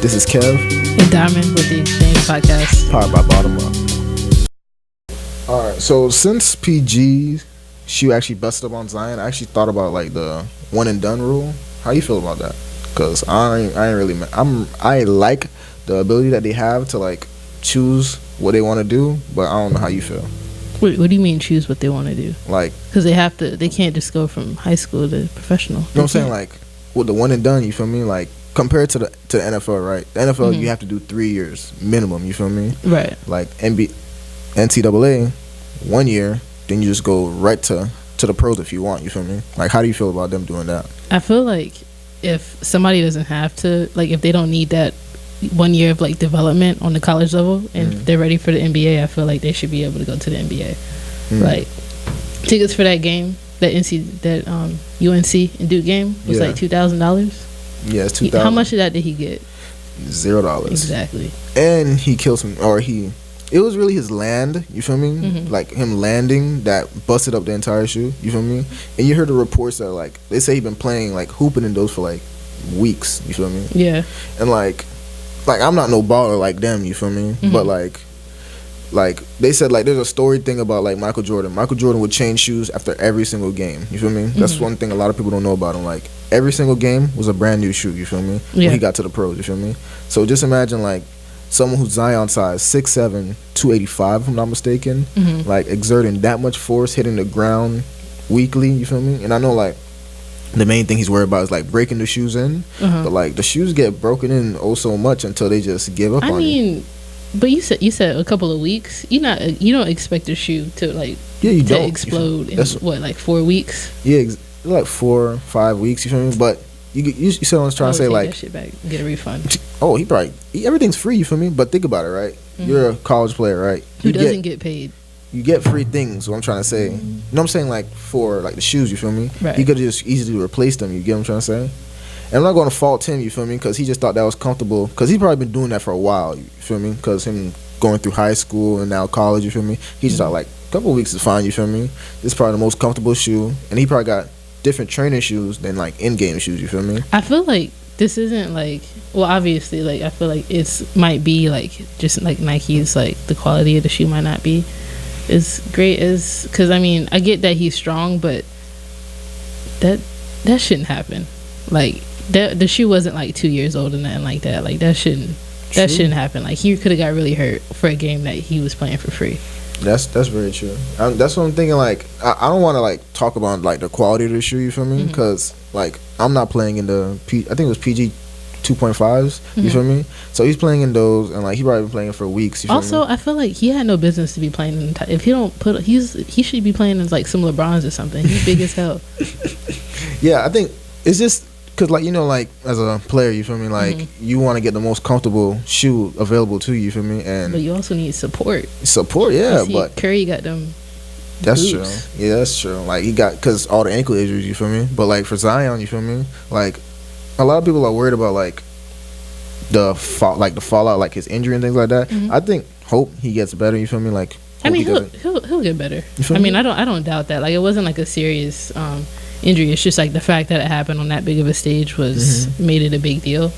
This is Kev. And Diamond with the Exchange Podcast. Powered by Bottom Up. Alright, so since PG, she actually busted up on Zion, I actually thought about like the one and done rule. How you feel about that? Because I ain't really, I like the ability that they have to like choose what they want to do, but I don't know how you feel. What do you mean choose what they want to do? Like, because they can't just go from high school to professional. You know what I'm saying? Like, with the one and done, you feel me? Like, compared to the NFL, right? The NFL, you have to do 3 years minimum, you feel me? Right. Like, NCAA, 1 year, then you just go right to the pros if you want, you feel me? Like, how do you feel about them doing that? I feel like if somebody doesn't have to, like, if they don't need that 1 year of like development on the college level and they're ready for the NBA, I feel like they should be able to go to the NBA. Like, tickets for that game, that UNC and Duke game was like $2,000. Yeah, it's $2,000. How much of that did he get? $0. Exactly. And he killed some, it was really his land, you feel me? Like him landing that busted up the entire shoe, you feel me? And you heard the reports that like they say he been playing like hooping in those for like weeks, you feel me? Yeah. And like I'm not no baller like them, you feel me? But like they said like there's a story thing about like Michael Jordan. Michael Jordan would change shoes after every single game, you feel me? That's one thing a lot of people don't know about him. Like every single game was a brand new shoe, you feel me? When he got to the pros, you feel me? So just imagine like someone who's Zion size, 6'7", 285 if I'm not mistaken, like exerting that much force, hitting the ground weekly, you feel me? And I know like the main thing he's worried about is like breaking the shoes in, but like the shoes get broken in so much until they just give up on it. But you said a couple of weeks. You don't expect a shoe to like explode in what, like 4 weeks? Yeah, like 4 or 5 weeks. You feel me? But you said I was trying to say take like that shit back, get a refund. Oh, everything's free. You feel me? But think about it, right? You're a college player, right? Who doesn't get paid? You get free things. What I'm trying to say, you know what I'm saying? Like for like the shoes, you feel me? Right. He could have just easily replaced them. You get what I'm trying to say? And I'm not going to fault him, you feel me? Because he just thought that was comfortable. Because he's probably been doing that for a while, you feel me? Because him going through high school and now college, you feel me? He just thought like a couple of weeks is fine, you feel me? This is probably the most comfortable shoe. And he probably got different training shoes than like in-game shoes, you feel me? I feel like this isn't like, well, obviously, like I feel like might be like just like Nike's, like the quality of the shoe might not be as great as, because I mean I get that he's strong, but that shouldn't happen. Like the shoe wasn't like 2 years old or nothing like that. Like that shouldn't happen. Like he could have got really hurt for a game that he was playing for free. That's very true. That's what I'm thinking. Like I don't want to like talk about like the quality of the shoe, you feel me? Because like I'm not playing in the I think it was PG 2.5s, you feel me? So he's playing in those, and like he probably been playing for weeks. You also, feel me? I feel like he had no business to be playing in if he don't put he should be playing in like some LeBrons or something. He's big as hell. Yeah, I think it's just because like, you know, like as a player, you feel me? Like you want to get the most comfortable shoe available to you feel me? And but you also need support. Yeah, but Curry got them. That's boots. true. Yeah, that's true. Like he got, because all the ankle injuries, you feel me? But like for Zion, you feel me? Like a lot of people are worried about like the fallout, like his injury and things like that. I hope he gets better. You feel me? Like I mean, he'll get better. I mean, I don't doubt that. Like it wasn't like a serious injury. It's just like the fact that it happened on that big of a stage made it a big deal.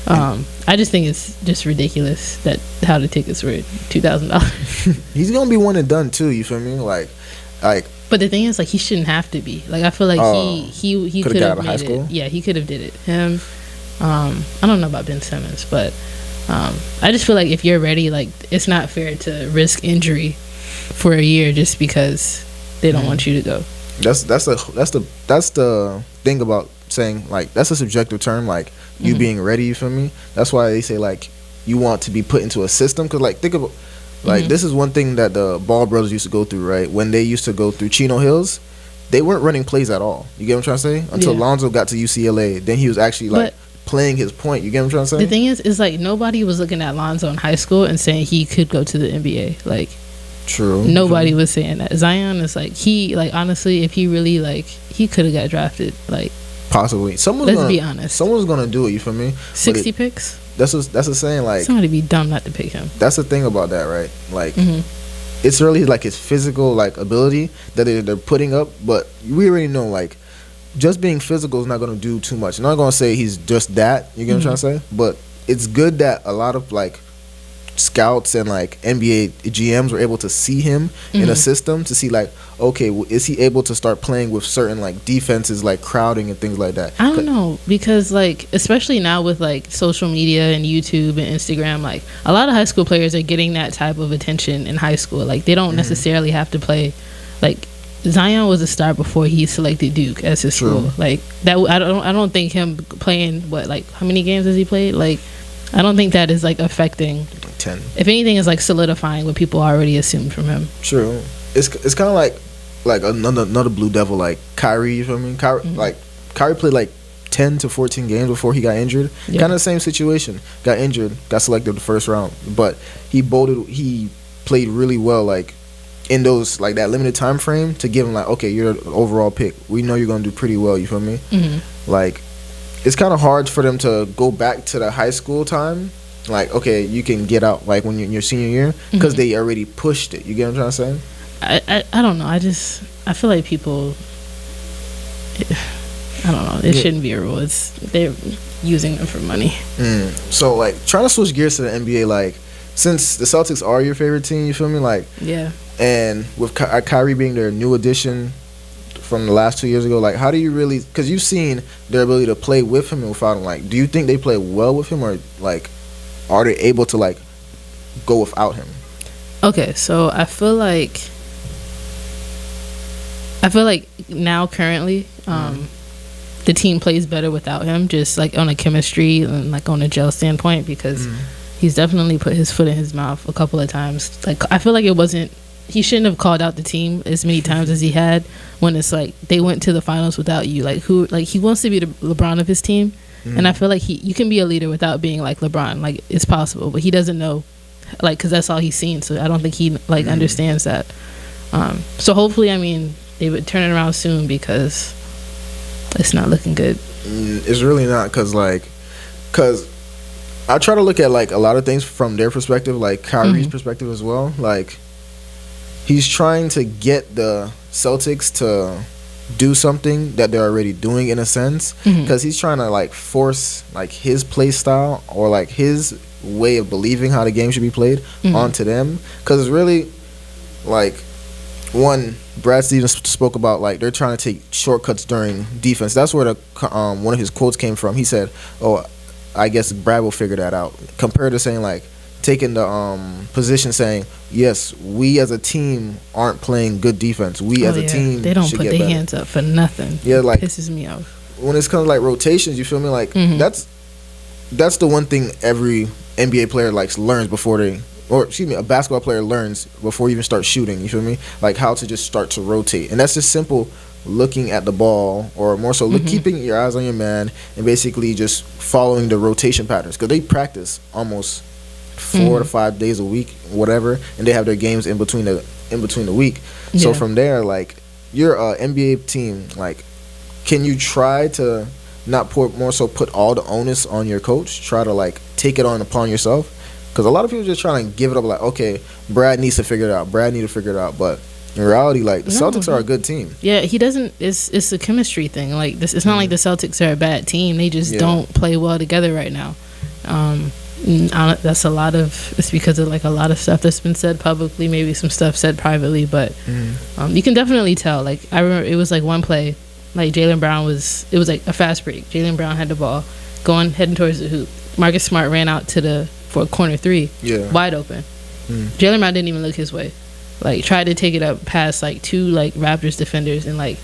I just think it's just ridiculous that how the tickets were $2,000. He's gonna be one and done too. You feel me? Like. But the thing is, like, he shouldn't have to be. Like, I feel like he could have made it. Yeah, he could have did it. Him. I don't know about Ben Simmons, but I just feel like if you're ready, like, it's not fair to risk injury for a year just because they don't want you to go. That's the thing about saying, like, that's a subjective term, like you being ready. You feel me? That's why they say like you want to be put into a system, because like think about. Like, this is one thing that the Ball brothers used to go through, right? When they used to go through Chino Hills, they weren't running plays at all. You get what I'm trying to say? Until Lonzo got to UCLA, then he was actually, like, playing his point. You get what I'm trying to say? The thing is like, nobody was looking at Lonzo in high school and saying he could go to the NBA. Like, true. Nobody was saying that. Zion is, like, honestly, if he really, like, he could have got drafted, like. Possibly. Let's be honest. Someone's going to do it, you feel me? 60 picks? That's the saying, like, somebody be dumb not to pick him. That's the thing about that, right? Like, it's really like his physical like ability that they're putting up, but we already know like just being physical is not going to do too much. I'm not going to say he's just that. You get what I'm trying to say? But it's good that a lot of like scouts and like NBA GMs were able to see him in a system to see like, okay, is he able to start playing with certain like defenses like crowding and things like that? I don't know, because like especially now with like social media and YouTube and Instagram, like a lot of high school players are getting that type of attention in high school. Like they don't necessarily have to play. Like Zion was a star before he selected Duke as his school. Like that, I don't think him playing how many games has he played? Like I don't think that is like affecting. 10. If anything, is like solidifying what people already assumed from him. True. It's kind of like another Blue Devil like Kyrie. You feel me? Kyrie played like 10 to 14 games before he got injured. Kind of the same situation. Got injured, got selected the first round, but he played really well like in those like that limited time frame to give him like, okay, you're the overall pick. We know you're gonna do pretty well. You feel me? Like it's kind of hard for them to go back to the high school time. Like, okay, you can get out like when you're in your senior year because they already pushed it. You get what I'm trying to say? I don't know. I feel like people. I don't know. It shouldn't be a rule. They're using them for money. So like trying to switch gears to the NBA, like since the Celtics are your favorite team, you feel me? Like and with Kyrie being their new addition from the last 2 years ago, like how do you really? Because you've seen their ability to play with him and without him. Like, do you think they play well with him, or like? Are they able to like go without him? Okay, so I feel like now currently the team plays better without him, just like on a chemistry and like on a gel standpoint, because he's definitely put his foot in his mouth a couple of times. Like I feel like he shouldn't have called out the team as many times as he had when it's like they went to the finals without you. Like he wants to be the LeBron of his team. And I feel like you can be a leader without being like LeBron. Like it's possible, but he doesn't know, like, because that's all he's seen. So I don't think he like understands that. So hopefully, I mean, they would turn it around soon because it's not looking good. It's really not, because I try to look at like a lot of things from their perspective, like Kyrie's perspective as well. Like he's trying to get the Celtics to do something that they're already doing in a sense, because he's trying to like force like his play style or like his way of believing how the game should be played onto them, because it's really like Brad Stevens spoke about like they're trying to take shortcuts during defense. That's where the one of his quotes came from. He said, oh, I guess Brad will figure that out, compared to saying like taking the position saying, yes, we as a team aren't playing good defense. We as a team, they don't put their hands up for nothing. Yeah, like pisses me off when it's kind of like rotations. You feel me? Like that's the one thing every NBA player learns before a basketball player learns before you even start shooting. You feel me? Like how to just start to rotate, and that's just simple. Looking at the ball, or more so keeping your eyes on your man, and basically just following the rotation patterns, because they practice almost 4 to 5 days a week, whatever, and they have their games in between the week. So from there, like you're a NBA team, like can you try to not put all the onus on your coach? Try to like take it on upon yourself, because a lot of people just trying to give it up. Like, okay, Brad needs to figure it out. But in reality, like the Celtics are a good team. Yeah, he doesn't. It's a chemistry thing. Like this, it's not like the Celtics are a bad team. They just don't play well together right now. That's a lot of. It's because of like a lot of stuff that's been said publicly, maybe some stuff said privately, but you can definitely tell. Like I remember, it was like one play, like Jaylen Brown was. It was like a fast break. Jaylen Brown had the ball, heading towards the hoop. Marcus Smart ran out for a corner three, wide open. Jaylen Brown didn't even look his way. Like tried to take it up past like two like Raptors defenders, and like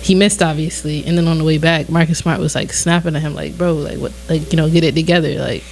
he missed obviously. And then on the way back, Marcus Smart was like snapping at him like, bro, like what, like, you know, get it together. Like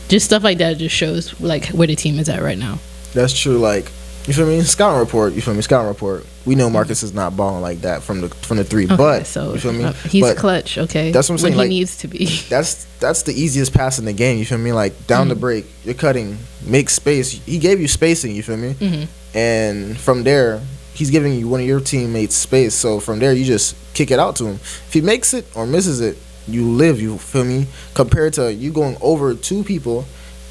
just stuff like that just shows like where the team is at right now. That's true. Like, you feel me? Scouting report. We know Marcus is not balling like that from the three, okay, but so you feel me? He's clutch. Okay, that's what I'm saying. When like, he needs to be. That's the easiest pass in the game. You feel me? Like down the break, you're cutting, make space. He gave you spacing. You feel me? And from there, he's giving you one of your teammates space. So from there, you just kick it out to him. If he makes it or misses it, you live. You feel me? Compared to you going over two people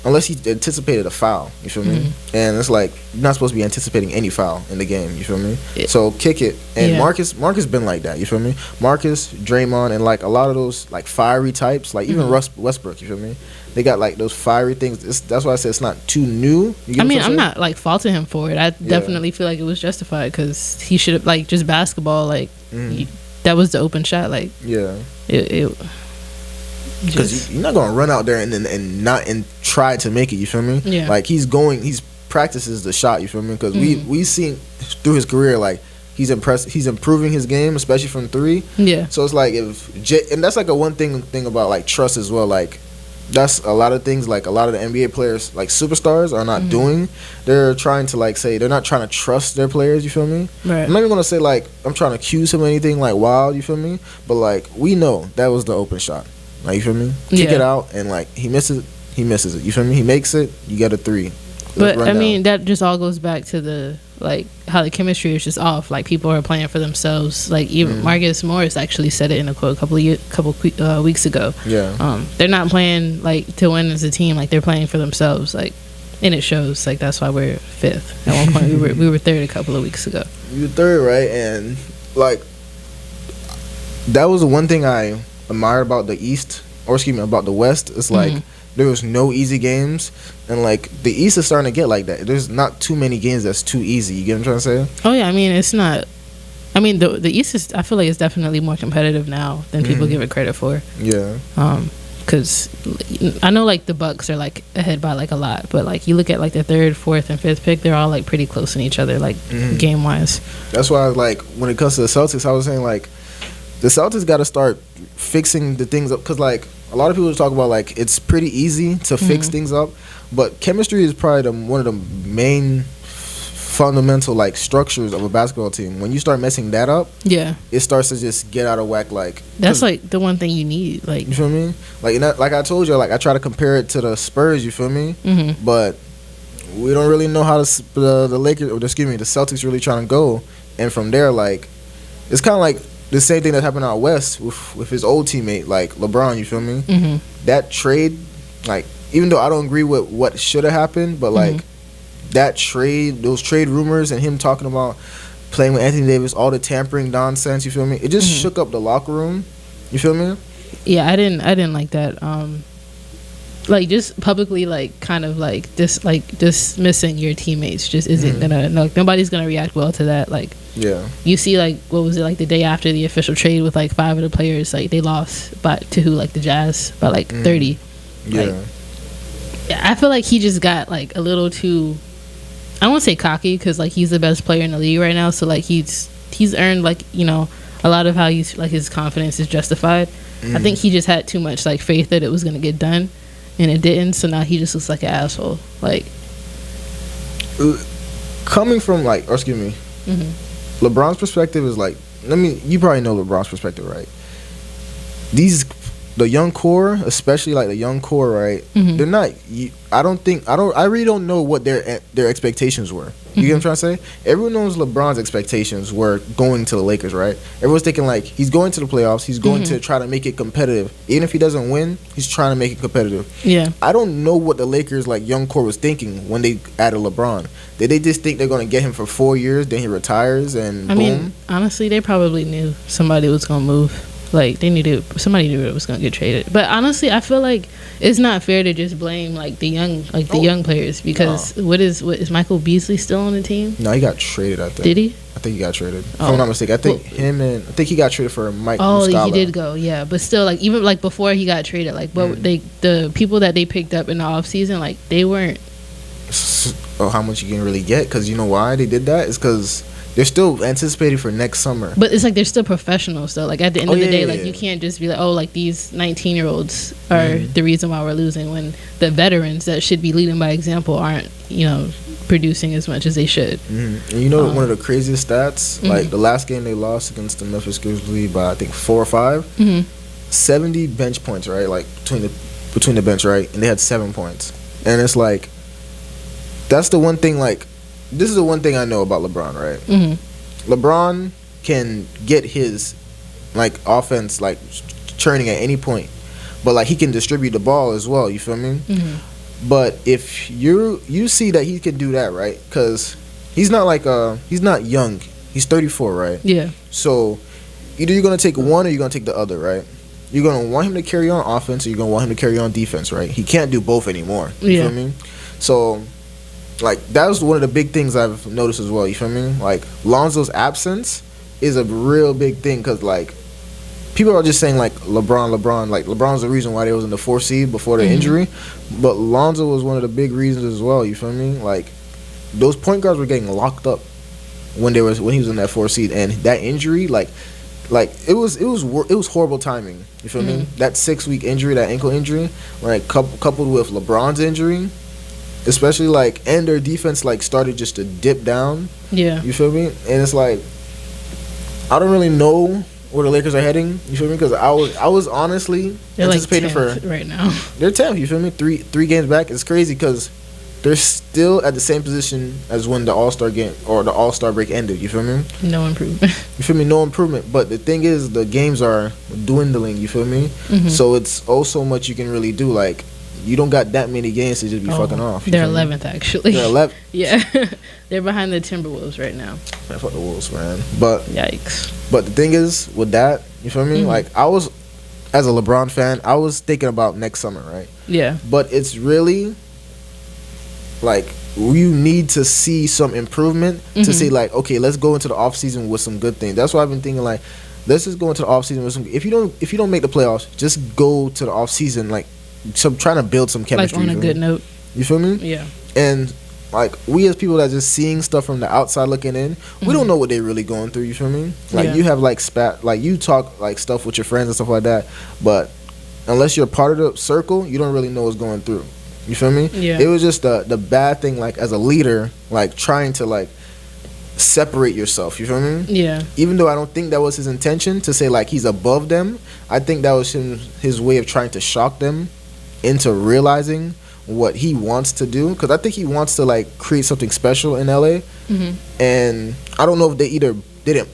unless he anticipated a foul. You feel me? And it's like you're not supposed to be anticipating any foul in the game. You feel me? So kick it. And Marcus been like that. You feel me? Marcus, Draymond, and like a lot of those like fiery types, like even Westbrook. You feel me? They got like those fiery things. That's why I said it's not too new. I mean, I'm not like faulting him for it. I definitely feel like it was justified because he should have like just basketball. Like that was the open shot. Like it because you're not gonna run out there and try to make it. You feel me? Yeah. Like he's practices the shot. You feel me? Because we seen through his career like he's improving his game, especially from three. Yeah. So it's like and that's like a one thing about like trust as well. Like that's a lot of things like a lot of the NBA players like superstars are not doing. They're trying to like say they're not trying to trust their players. You feel me? Right. I'm not even gonna say like I'm trying to accuse him of anything like wild. You feel me? But like we know that was the open shot. Like, you feel me? Kick it out, and like he misses it. You feel me? He makes it. You get a 3. But I mean, that just all goes back to the like how the chemistry is just off. Like people are playing for themselves. Like even Marcus Morris actually said it in a quote a couple weeks ago. Yeah. They're not playing like to win as a team. Like they're playing for themselves. Like, and it shows. Like that's why we're 5th. At one point we were 3rd a couple of weeks ago. You were 3rd, right? And like that was the one thing I admired about the East, or excuse me, about the West. It's like there was no easy games, and like the East is starting to get like that. There's not too many games that's too easy. You get what I'm trying to say? Oh yeah, I mean it's not. I mean the East is. I feel like it's definitely more competitive now than people give it credit for. Yeah. Because I know like the Bucks are like ahead by like a lot, but like you look at like the 3rd, 4th, and 5th pick, they're all like pretty close in each other, like game wise. That's why like when it comes to the Celtics, I was saying like the Celtics got to start fixing the things up, because like a lot of people talk about like it's pretty easy to fix things up, but chemistry is probably one of the main fundamental like structures of a basketball team. When you start messing that up, it starts to just get out of whack. Like that's like the one thing you need. Like, you feel me? Like like I told you, like I try to compare it to the Spurs. You feel me? But we don't really know how the Lakers, or excuse me, the Celtics really trying to go. And from there, like it's kind of like the same thing that happened out west with his old teammate, like LeBron. You feel me? That trade, like even though I don't agree with what should have happened, but like that trade, those trade rumors, and him talking about playing with Anthony Davis, all the tampering nonsense. You feel me? It just shook up the locker room. You feel me? Yeah, I didn't like that. Like just publicly, like kind of like dismissing your teammates just isn't gonna. No, nobody's gonna react well to that. Like, you see, like what was it like the day after the official trade with like 5 of the players, like they lost to who, like the Jazz by like 30. Like, I feel like he just got like a little too. I don't want to say cocky because like he's the best player in the league right now, so like he's earned like a lot of how he's like his confidence is justified. I think he just had too much like faith that it was gonna get done. And it didn't, so now he just looks like an asshole. Like, coming from like, or excuse me, LeBron's perspective is like, you probably know LeBron's perspective, right? The young core, especially like the young core, right? They're not. I really don't know what their expectations were. You get what I'm trying to say? Everyone knows LeBron's expectations were going to the Lakers, right? Everyone's thinking like he's going to the playoffs. He's going to try to make it competitive. Even if he doesn't win, he's trying to make it competitive. Yeah. I don't know what the Lakers like young core was thinking when they added LeBron. Did they just think they're going to get him for 4 years, then he retires, and boom? I mean, honestly, they probably knew somebody was going to move. Like somebody knew it was gonna get traded. But honestly, I feel like it's not fair to just blame like the young players, because what is Michael Beasley still on the team? No, he got traded. I think. Did he? I think he got traded. If I'm not mistaken, I think he got traded for Mike. He did go. Yeah, but still, like even like before he got traded, like the people that they picked up in the offseason, like they weren't. How much you can really get? Because you know why they did that? It's because they're still anticipating for next summer. But it's like they're still professionals, though. Like at the end of the day, like you can't just be like, oh, like these 19-year-olds are the reason why we're losing, when the veterans that should be leading by example aren't, producing as much as they should. And one of the craziest stats, like the last game they lost against the Memphis Grizzlies by I think 4 or 5, 70 bench points, right? Like between the bench, right? And they had 7 points. And it's like, that's the one thing, like, this is the one thing I know about LeBron, right? LeBron can get his like offense like churning at any point, but like he can distribute the ball as well. You feel me? But if you see that he can do that, right? Because he's not young. He's 34, right? Yeah. So either you're gonna take one or you're gonna take the other, right? You're gonna want him to carry on offense, or you're gonna want him to carry on defense, right? He can't do both anymore. You feel me? So, like, that was one of the big things I've noticed as well. You feel me? Like, Lonzo's absence is a real big thing because, like, people are just saying, like, LeBron. Like, LeBron's the reason why they was in the 4th seed before the injury. But Lonzo was one of the big reasons as well. You feel me? Like, those point guards were getting locked up when he was in that 4th seed. And that injury, like it was horrible timing. You feel me? That 6-week injury, that ankle injury, like coupled with LeBron's injury, especially like, and their defense like started just to dip down. Yeah. You feel me? And it's like, I don't really know where the Lakers are heading. You feel me? Because I was honestly anticipating like right now. They're 10th. You feel me? Three games back. It's crazy because they're still at the same position as when the All-Star game or the All-Star break ended. You feel me? No improvement. You feel me? No improvement. But the thing is, the games are dwindling. You feel me? So it's so much you can really do. Like, you don't got that many games to just be fucking off. They're 11th, actually. They're 11th. Yeah. They're behind the Timberwolves right now. Man, fuck the Wolves, man. But yikes. But the thing is, with that, you feel me? Like, I was, as a LeBron fan, I was thinking about next summer, right? Yeah. But it's really, like, you need to see some improvement to say, like, okay, let's go into the offseason with some good things. That's why I've been thinking, like, let's just go into the offseason with some. If you don't make the playoffs, just go to the offseason, like, trying to build some chemistry. Like, on a good note. You feel me? Yeah. And, like, we as people that just seeing stuff from the outside looking in, we don't know what they're really going through. You feel me? Like, you have, like, you talk, like, stuff with your friends and stuff like that, but unless you're part of the circle, you don't really know what's going through. You feel me? Yeah. It was just the bad thing, like, as a leader, like, trying to, like, separate yourself. You feel me? Yeah. Even though I don't think that was his intention to say, like, he's above them, I think that was his way of trying to shock them into realizing what he wants to do. Because I think he wants to, like, create something special in LA. And I don't know if they either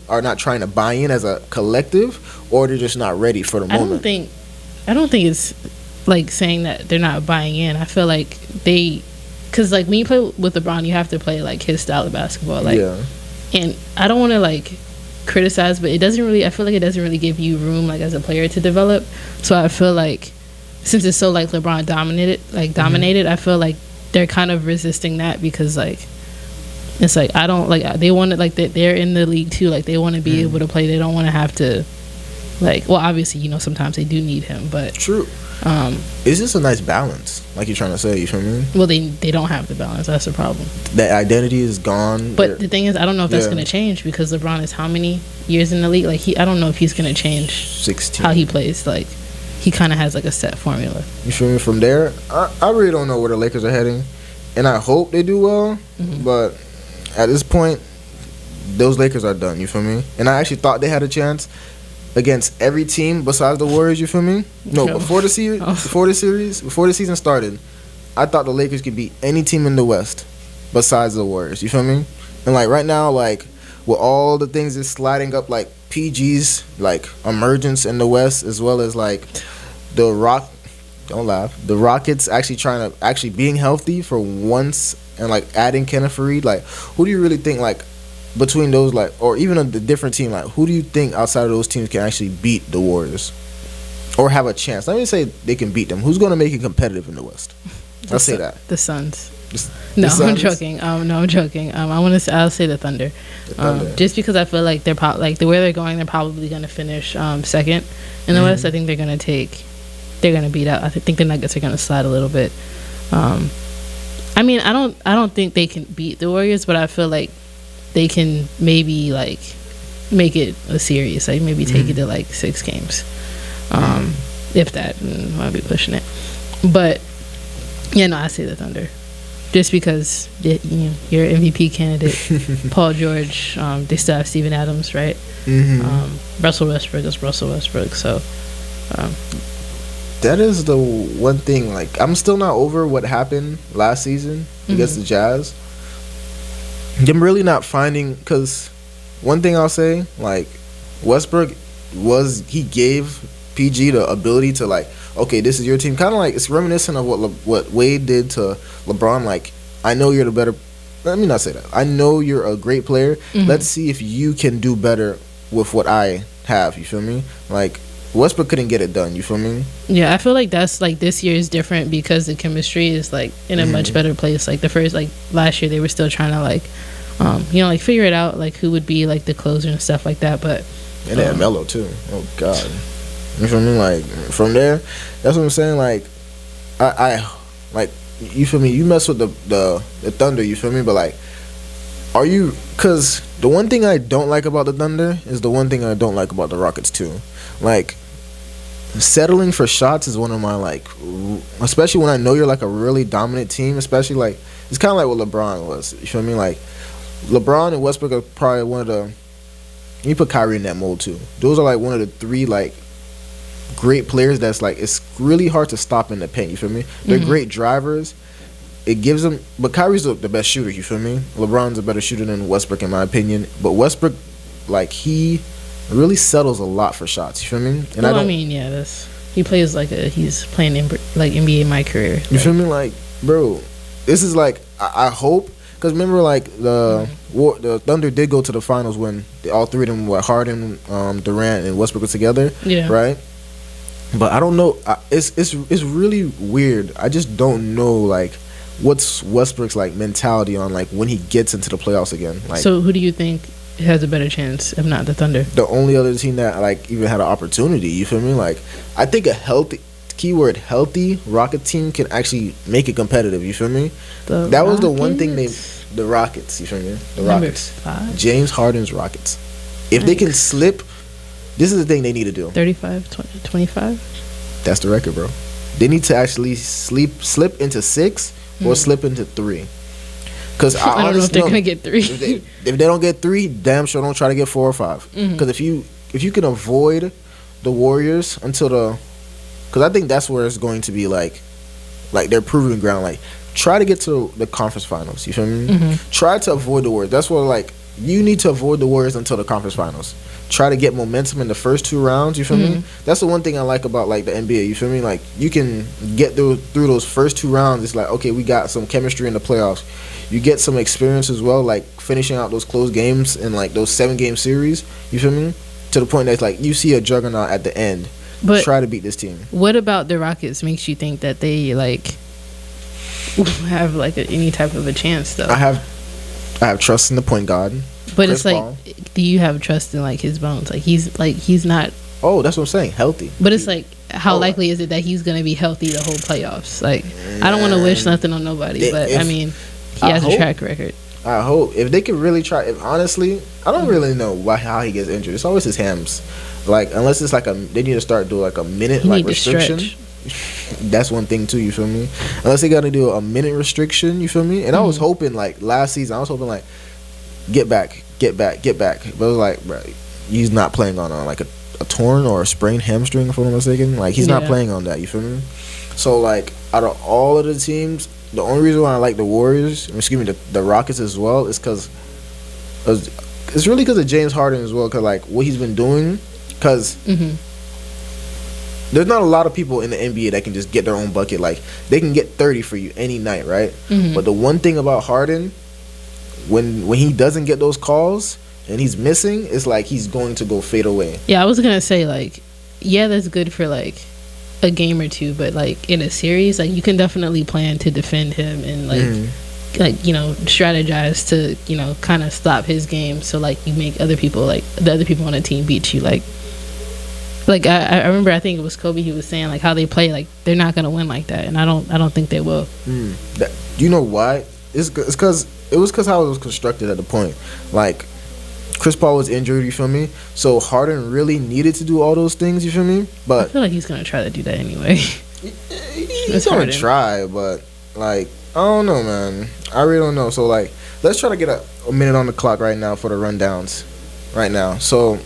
are not trying to buy in as a collective, or they're just not ready for the moment. I don't think it's like saying that they're not buying in. I feel like because like when you play with LeBron, you have to play like his style of basketball. Like, and I don't want to like criticize, but I feel like it doesn't really give you room like as a player to develop. So I feel like since it's so like LeBron dominated, I feel like they're kind of resisting that because like it's like I don't like they want to like they're in the league too. Like they want to be able to play. They don't want to have to like, well, obviously, you know, sometimes they do need him, but true. It's just a nice balance, like you're trying to say. You feel me? Well, they don't have the balance. That's the problem. That identity is gone. But the thing is, I don't know if that's going to change because LeBron is how many years in the league? Like I don't know if he's going to change 16 how he plays. Like he kind of has like a set formula. You feel me? From there, I really don't know where the Lakers are heading, and I hope they do well. But at this point, those Lakers are done. You feel me? And I actually thought they had a chance against every team besides the Warriors. You feel me? No, before the season started, I thought the Lakers could beat any team in the West besides the Warriors. You feel me? And like right now, like with all the things that's sliding up, like PG's like emergence in the West, as well as like the Rockets actually being healthy for once, and like adding Kenneth Faried. Like, who do you really think like? Between those, like, or even the different team, like, who do you think outside of those teams can actually beat the Warriors or have a chance? Let me say they can beat them. Who's going to make it competitive in the West? I'll say that the Suns. The Suns? I'm joking. I'm joking. I'll say the Thunder. Just because I feel like they're like the way they're going, they're probably going to finish second in the West. I think they're going to beat out. I think the Nuggets are going to slide a little bit. I mean, I don't think they can beat the Warriors, but I feel like they can maybe like make it a series, like maybe take it to like 6 games, if that. I'll be pushing it, but yeah, no, I say the Thunder, just because your MVP candidate, Paul George. They still have Steven Adams, right? Russell Westbrook is Russell Westbrook, so that is the one thing. Like, I'm still not over what happened last season against the Jazz. I'm really not finding, because one thing I'll say, like, Westbrook he gave PG the ability to like, okay, this is your team. Kind of like it's reminiscent of what Wade did to LeBron. Like, I know you're the better. Let me not say that. I know you're a great player. Let's see if you can do better with what I have. You feel me? Like, Westbrook couldn't get it done. You feel me? Yeah, I feel like that's like this year is different because the chemistry is like in a much better place. Like the first, like last year, they were still trying to like, like figure it out, like who would be like the closer and stuff like that. But and then Melo too. Oh God, you feel me? Like from there, that's what I'm saying. Like, I like you feel me? You mess with the Thunder. You feel me? But like, are you? Because the one thing I don't like about the Thunder is the one thing I don't like about the Rockets too. Like, settling for shots is one of my like, especially when I know you're like a really dominant team. Especially like it's kind of like what LeBron was. You feel me? Like LeBron and Westbrook are probably one of the. You put Kyrie in that mold too. Those are like one of the three like great players that's like it's really hard to stop in the paint. You feel me? They're great drivers. It gives them, but Kyrie's the best shooter. You feel me? LeBron's a better shooter than Westbrook in my opinion. But Westbrook, like he really settles a lot for shots. You feel me? And well, I mean, yeah, he plays like he's playing in like NBA in my career. You feel me? Like, bro, this is like I hope. Because remember, like, the Thunder did go to the finals when all three of them were Harden, Durant, and Westbrook were together. Yeah. Right? But I don't know. It's really weird. I just don't know, like, what's Westbrook's, like, mentality on, like, when he gets into the playoffs again. Like, so who do you think has a better chance, if not the Thunder? The only other team that, like, even had an opportunity, you feel me? Like, I think a healthy... keyword healthy Rocket team can actually make it competitive. You feel me? That was the one thing the Rockets. You feel me? The Rockets. Number 5? James Harden's Rockets. If they can slip, this is the thing they need to do. 35, 25. That's the record, bro. They need to actually slip into 6 or slip into 3. Because I don't know if they're gonna get 3. If they don't get 3, damn sure don't try to get 4 or 5. Because if you can avoid the Warriors until the because I think that's where it's going to be like their proving ground. Like, try to get to the conference finals. You feel me? Try to avoid the Warriors. That's what like you need to avoid the Warriors until the conference finals. Try to get momentum in the first 2 rounds. You feel me? That's the one thing I like about like the NBA. You feel me? Like you can get through those first 2 rounds. It's like okay, we got some chemistry in the playoffs. You get some experience as well, like finishing out those close games and like those 7-game series. You feel me? To the point that like you see a juggernaut at the end. But try to beat this team. What about the Rockets makes you think that they like have like any type of a chance though? I have trust in the point guard. But Chris it's like Paul. Do you have trust in like his bones? Like he's not. Oh, that's what I'm saying. Healthy. But it's like how likely is it that he's gonna be healthy the whole playoffs? Like I don't want to wish nothing on nobody, but I mean he has a track record. I hope if they could really try. If honestly, I don't really know how he gets injured. It's always his hams. Like unless it's like they need to start doing like a minute like restriction. That's one thing too. You feel me? Unless they got to do a minute restriction. You feel me? And I was hoping like last season. I was hoping like get back. But it was like bro, he's not playing on like a torn or a sprained hamstring. If I'm not mistaken, like he's not playing on that. You feel me? So like out of all of the teams, the only reason why I like the Warriors, the Rockets as well, is because it's really because of James Harden as well. Because like what he's been doing. Because there's not a lot of people in the NBA that can just get their own bucket. Like, they can get 30 for you any night, right? But the one thing about Harden, when he doesn't get those calls and he's missing, it's like he's going to go fade away. Yeah, I was going to say, like, yeah, that's good for, like, a game or two. But, like, in a series, like, you can definitely plan to defend him and, like, you know, strategize to, you know, kind of stop his game. So, like, you make other people, like, the other people on the team beat you, Like I remember, I think it was Kobe. He was saying like how they play, like they're not gonna win like that, and I don't think they will. You know why? It's because how it was constructed at the point. Like Chris Paul was injured, you feel me? So Harden really needed to do all those things, you feel me? But I feel like he's gonna try to do that anyway. He's gonna try, but like I don't know, man. I really don't know. So like let's try to get a minute on the clock right now for the rundowns. Right now, so.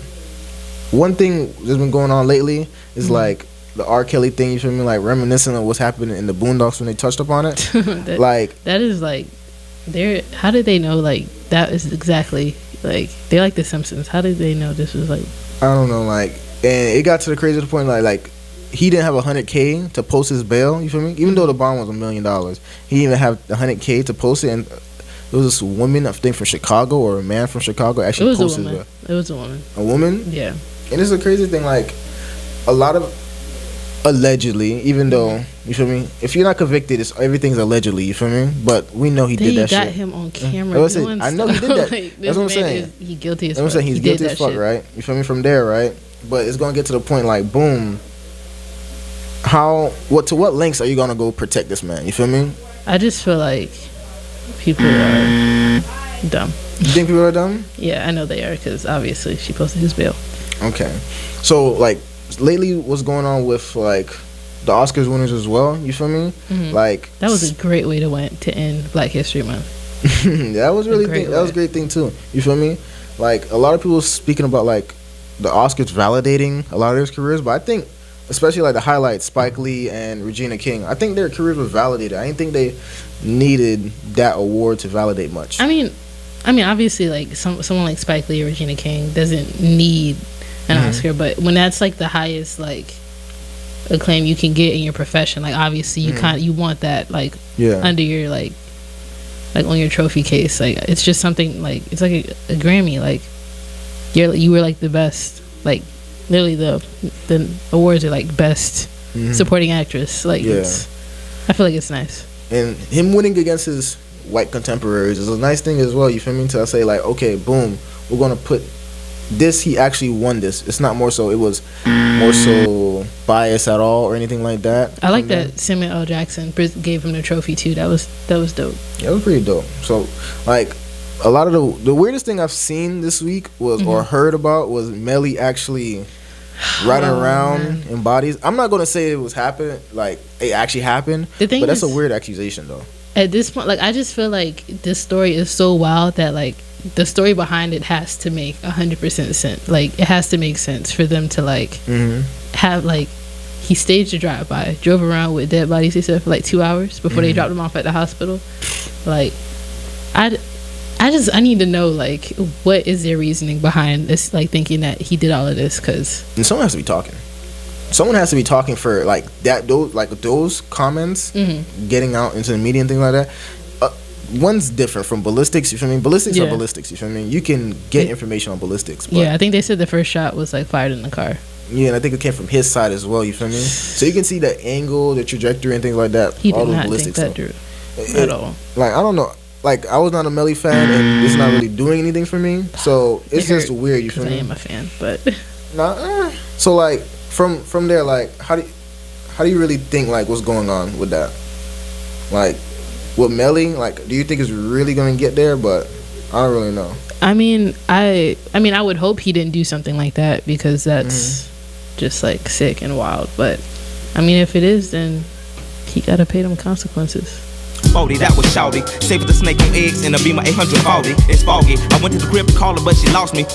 One thing that's been going on lately is like the R. Kelly thing. You feel me? Like reminiscent of what's happening in the Boondocks when they touched upon it. that is like, how did they know like that is exactly like they like the Simpsons? How did they know this was like? I don't know. Like and it got to the craziest point like he didn't have $100K to post his bail. You feel me? Even though the bond was $1 million, he didn't even have $100K to post it. And there was this woman, I think from Chicago, or a man from Chicago, actually posted it. It was a woman. A woman? Yeah. And it's a crazy thing, like a lot of allegedly, even though, you feel me, if you're not convicted, everything's allegedly, you feel me, but we know he did that shit. They got him on camera. I know he did that. Like, that's what I'm saying. He guilty as fuck. That's what I'm saying. He's guilty as fuck, right? You feel me? From there, right? But it's gonna get to the point like, boom, to what lengths are you gonna go protect this man? You feel me? I just feel like people are dumb. You think people are dumb? Yeah, I know they are, because obviously she posted his bail. Okay, so like lately, what's going on with like the Oscars winners as well? You feel me? Mm-hmm. Like that was a great way to end Black History Month. That was really that was a great thing too. You feel me? Like a lot of people speaking about like the Oscars validating a lot of their careers, but I think especially like the highlights, Spike Lee and Regina King, I think their careers were validated. I didn't think they needed that award to validate much. I mean, obviously, like someone like Spike Lee or Regina King doesn't need an Oscar, but when that's like the highest like acclaim you can get in your profession, like obviously you want that like under your like on your trophy case. Like it's just something like it's like a Grammy. Like you were like the best. Like literally the awards are like best supporting actress. Like I feel like it's nice. And him winning against his white contemporaries is a nice thing as well. You feel me? To say like, okay, boom, we're gonna put this. He actually won this. It's not more so. It was more so bias at all or anything like that. I like that Samuel L. Jackson gave him the trophy too. That was dope. Yeah, it was pretty dope. So like a lot of the weirdest thing I've seen this week was or heard about was Melly actually riding around in bodies. I'm not gonna say it actually happened, but that's a weird accusation though. At this point, like I just feel like this story is so wild that like the story behind it has to make 100% sense. Like it has to make sense for them to like have like he staged a drive-by, drove around with dead bodies, he said, for like 2 hours before they dropped him off at the hospital. Like I need to know like what is their reasoning behind this, like thinking that he did all of this, because someone has to be talking. Someone has to be talking for like that. Those comments getting out into the media and things like that. One's different from ballistics. You feel me? Ballistics are ballistics. You feel me? You can get information on ballistics. But I think they said the first shot was like fired in the car. Yeah, and I think it came from his side as well. You feel me? So you can see the angle, the trajectory, and things like that. He did not think that through at all. Like I don't know. Like I was not a Melly fan, and it's not really doing anything for me. So it's just weird. You feel me? I am a fan, but So like. From there, like, how do you really think like what's going on with that? Like, with Melly, like, do you think it's really gonna get there? But I don't really know. I mean, I would hope he didn't do something like that, because that's just like sick and wild. But I mean, if it is, then he gotta pay them consequences. 40, that was shawty. Saved the snake on eggs in a Beamer 840. It's foggy. I went to the crib to call her, but she lost me.